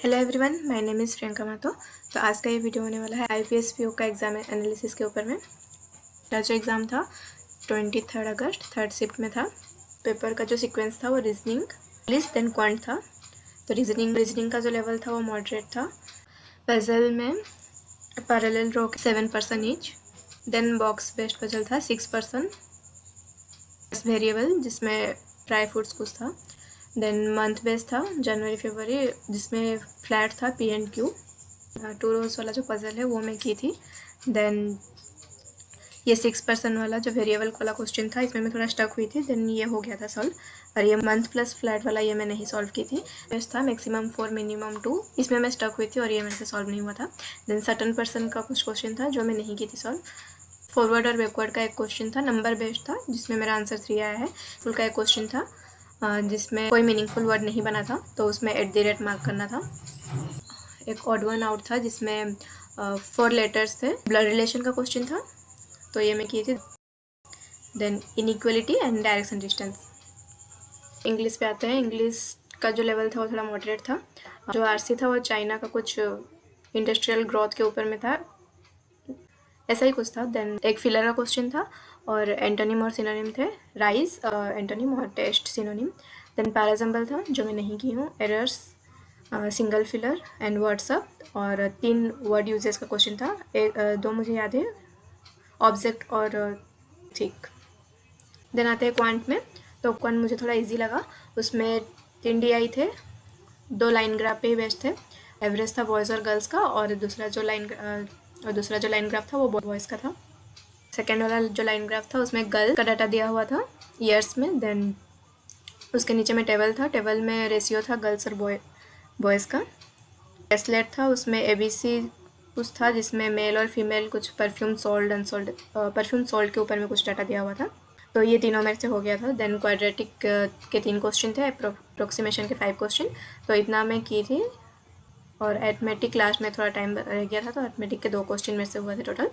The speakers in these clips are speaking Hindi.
Hello everyone, my name is Priyanka Mahato. तो आज का ये वीडियो होने वाला है IPS PO का एग्ज़ाम एनालिसिस के ऊपर में। मेरा जो एग्ज़ाम था 23 अगस्त 3rd शिफ्ट में था। पेपर का जो सीक्वेंस था वो रीजनिंग, इंग्लिश देन क्वांट था। तो रीजनिंग का जो लेवल था वो मॉडरेट था। पजल में parallel row 7% each, then box based puzzle था 6%, वेरिएबल जिसमें ड्राई फ्रूट्स कुछ था, देन मंथ बेस था जनवरी फरवरी जिसमें फ्लैट था PNQ। 2 रोज वाला जो पजल है वो मैं की थी। देन ये 6% वाला जो वेरिएबल वाला क्वेश्चन था इसमें मैं थोड़ा स्टक हुई थी, देन ये हो गया था सॉल्व। और ये मंथ प्लस फ्लैट वाला ये मैं नहीं सॉल्व की थी। बेस्ट था मैक्सिमम 4 मिनिमम 2, इसमें मैं स्टक हुई थी और ये मेरे से सॉल्व नहीं हुआ था। देन सर्टन पर्सन का कुछ क्वेश्चन था जो मैं नहीं की थी सॉल्व। फॉरवर्ड और बैकवर्ड का एक क्वेश्चन था, नंबर बेस्ड था जिसमें मेरा आंसर 3 आया है। फुल का एक क्वेश्चन था जिसमें कोई मीनिंगफुल वर्ड नहीं बना था तो उसमें @ मार्क करना था। एक ऑड वन आउट था जिसमें 4 लेटर्स थे। ब्लड रिलेशन का क्वेश्चन था तो ये मैं की थी। Then inequality and direction distance. English पे आते हैं। इंग्लिश का जो लेवल था वो थोड़ा मॉडरेट था। जो RC था वो चाइना का कुछ इंडस्ट्रियल ग्रोथ के ऊपर में था, ऐसा ही कुछ था। देन एक फिलर का क्वेश्चन था और एंटोनिम और सिनोनिम थे। राइज एंटोनिम और टेस्ट सिनोनिम। देन पैराजम्बल था जो मैं नहीं की हूँ। Errors, single filler and WhatsApp और 3 वर्ड यूजेस का क्वेश्चन था। 2 मुझे याद है, ऑब्जेक्ट और थिक। देन आते हैं क्वांट में। तो क्वांट मुझे थोड़ा इजी लगा। उसमें 3 DI थे, 2 लाइन ग्राफ पे ही बेस्ड थे। एवरेज था बॉयज़ और गर्ल्स का और दूसरा जो लाइन ग्राफ था वो बॉयज़ का था। सेकेंड वाला जो लाइन ग्राफ था उसमें गर्ल का डाटा दिया हुआ था ईयर्स में। देन उसके नीचे में टेबल था, टेबल में रेशियो था गर्ल्स और बॉयज़ का। ब्रेसलेट था, उसमें ABC कुछ था जिसमें मेल और फीमेल कुछ perfume sold unsold, perfume sold के ऊपर में कुछ डाटा दिया हुआ था। तो ये तीनों मेरे से हो गया था। देन क्वाड्रेटिक के 3 क्वेश्चन थे, अप्रोक्सीमेशन के 5 क्वेश्चन। तो इतना मैं की थी। और अरिथमेटिक लास्ट में थोड़ा टाइम रह गया था तो अरिथमेटिक के 2 क्वेश्चन मेरे से हुए थे टोटल।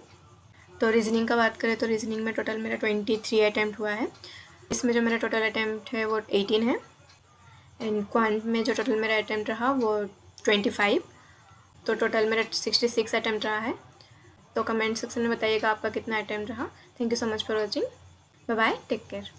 तो रीजनिंग का बात करें तो रीजनिंग में टोटल मेरा 23 अटैम्प्ट हुआ है। इसमें जो मेरा टोटल अटैम्प्ट है वो 18 है। एंड क्वांट में जो टोटल मेरा अटैम्प्ट रहा वो 25। तो टोटल मेरा 66 अटैम्प्ट रहा है। तो कमेंट सेक्शन में बताइएगा आपका कितना अटैम्प्ट रहा। Thank you so much for watching. Bye bye, take care.